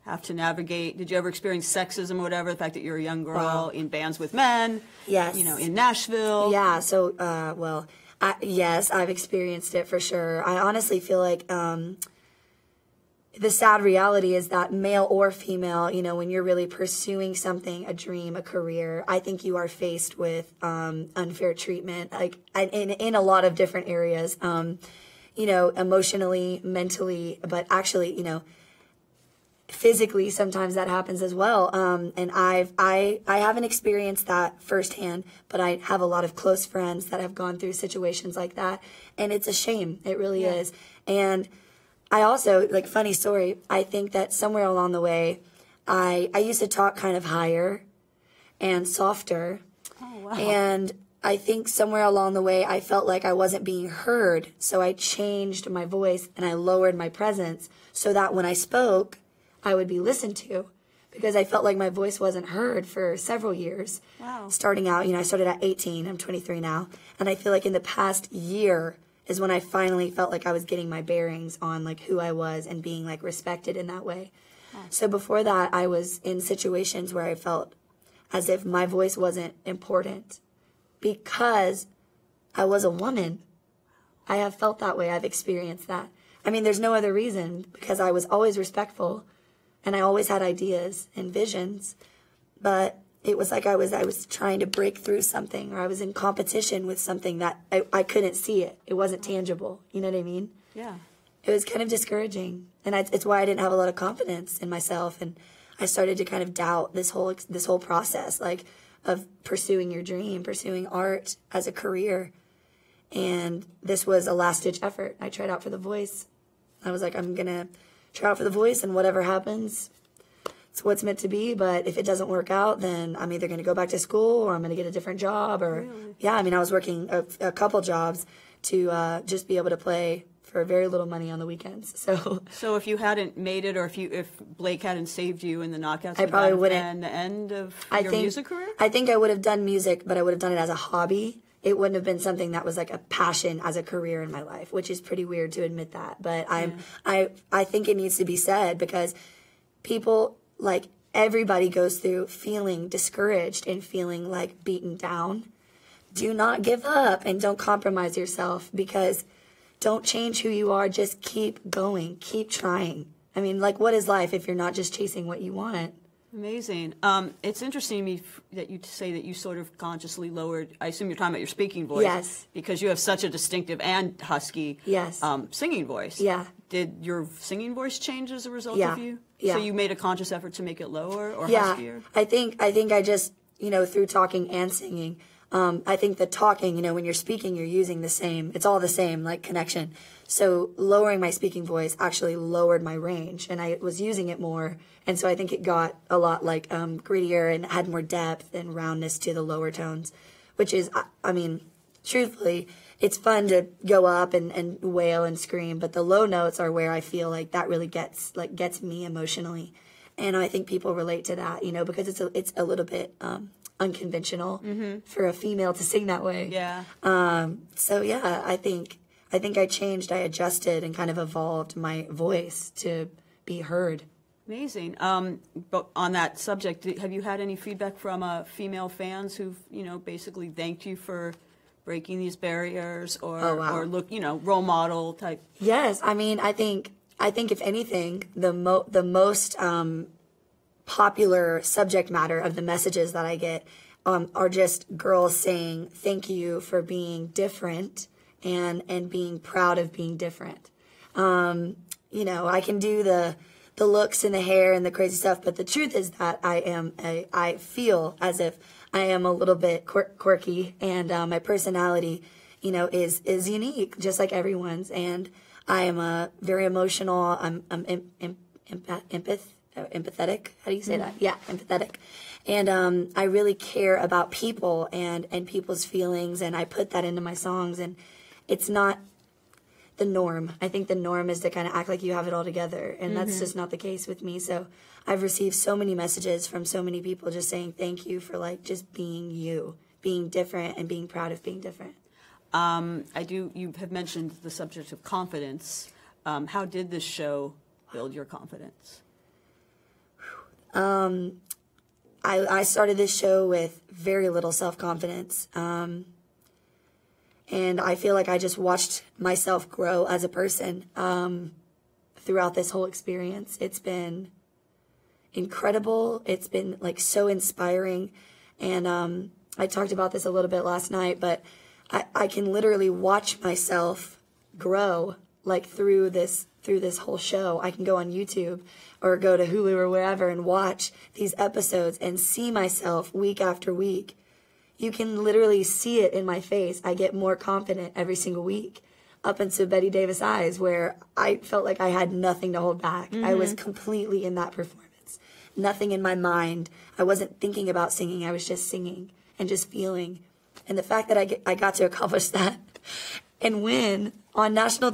have to navigate? Did you ever experience sexism or whatever? The fact that you're a young girl in bands with men? Yes. You know, in Nashville? Yeah, so, well, yes, I've experienced it for sure. I honestly feel like the sad reality is that male or female, you know, when you're really pursuing something, a dream, a career, I think you are faced with unfair treatment, like in a lot of different areas, you know, emotionally, mentally, but actually, you know, physically sometimes that happens as well. And I haven't experienced that firsthand, but I have a lot of close friends that have gone through situations like that, and it's a shame. It really is. And I also, like, funny story, I think that somewhere along the way, I used to talk kind of higher and softer. Oh, wow. And I think somewhere along the way, I felt like I wasn't being heard. So I changed my voice and I lowered my presence so that when I spoke, I would be listened to, because I felt like my voice wasn't heard for several years. Wow. Starting out, you know, I started at 18. I'm 23 now. And I feel like in the past year is when I finally felt like I was getting my bearings on, like, who I was and being, like, respected in that way. So before that, I was in situations where I felt as if my voice wasn't important because I was a woman. I have felt that way. I've experienced that. I mean, there's no other reason, because I was always respectful and I always had ideas and visions, but it was like I was trying to break through something, or I was in competition with something that I couldn't see it. It wasn't tangible. You know what I mean? Yeah. It was kind of discouraging, and it's why I didn't have a lot of confidence in myself, and I started to kind of doubt this whole process, like, of pursuing your dream, pursuing art as a career. And this was a last-ditch effort. I tried out for The Voice. I was like, I'm gonna try out for The Voice, and whatever happens, it's what's meant to be. But if it doesn't work out, then I'm either going to go back to school or I'm going to get a different job. Or Really? Yeah, I mean, I was working a couple jobs to just be able to play for very little money on the weekends. So if you hadn't made it, or if Blake hadn't saved you in the knockouts, I probably wouldn't. Been the end of your music career? I think I would have done music, but I would have done it as a hobby. It wouldn't have been something that was like a passion as a career in my life, which is pretty weird to admit that. But I think it needs to be said, because people, like, everybody goes through feeling discouraged and feeling like beaten down. Do not give up and don't compromise yourself, because don't change who you are. Just keep going. Keep trying. I mean, like, what is life if you're not just chasing what you want? Amazing. It's interesting to me that you say that you sort of consciously lowered, I assume you're talking about your speaking voice. Yes. Because you have such a distinctive and husky singing voice. Yeah. Did your singing voice change as a result Yeah. of you? Yeah. So you made a conscious effort to make it lower or huskier? I think I just, you know, through talking and singing, I think the talking, you know, when you're speaking, you're using the same, it's all the same, like, connection. So lowering my speaking voice actually lowered my range, and I was using it more. And so I think it got a lot, like, grittier and had more depth and roundness to the lower tones, which is, I mean, truthfully, it's fun to go up and wail and scream, but the low notes are where I feel like that really gets me emotionally. And I think people relate to that, you know, because it's a little bit unconventional for a female to sing that way. Yeah. So yeah, I think I changed, I adjusted, and kind of evolved my voice to be heard. Amazing. But on that subject, have you had any feedback from female fans who've, you know, basically thanked you for breaking these barriers, or or look, you know, role model type? Yes, I mean, I think if anything, the most popular subject matter of the messages that I get are just girls saying thank you for being different and being proud of being different. You know, I can do the looks and the hair and the crazy stuff, but the truth is that I feel as if I am a little bit quirky, and my personality, you know, is unique, just like everyone's. And I am very emotional. I'm empathetic. How do you say that? Yeah, empathetic. And I really care about people and people's feelings, and I put that into my songs. And it's not the norm. I think the norm is to kind of act like you have it all together, and that's just not the case with me. So I've received so many messages from so many people just saying thank you for, like, just being you, being different, and being proud of being different. You have mentioned the subject of confidence. How did this show build your confidence? I started this show with very little self-confidence. And I feel like I just watched myself grow as a person throughout this whole experience. It's been incredible. It's been like so inspiring. And I talked about this a little bit last night, but I can literally watch myself grow like through this whole show. I can go on YouTube or go to Hulu or wherever and watch these episodes and see myself week after week. You can literally see it in my face. I get more confident every single week, up into Betty Davis Eyes, where I felt like I had nothing to hold back. Mm-hmm. I was completely in that performance. Nothing in my mind. I wasn't thinking about singing. I was just singing and just feeling. And the fact that I got to accomplish that and win on national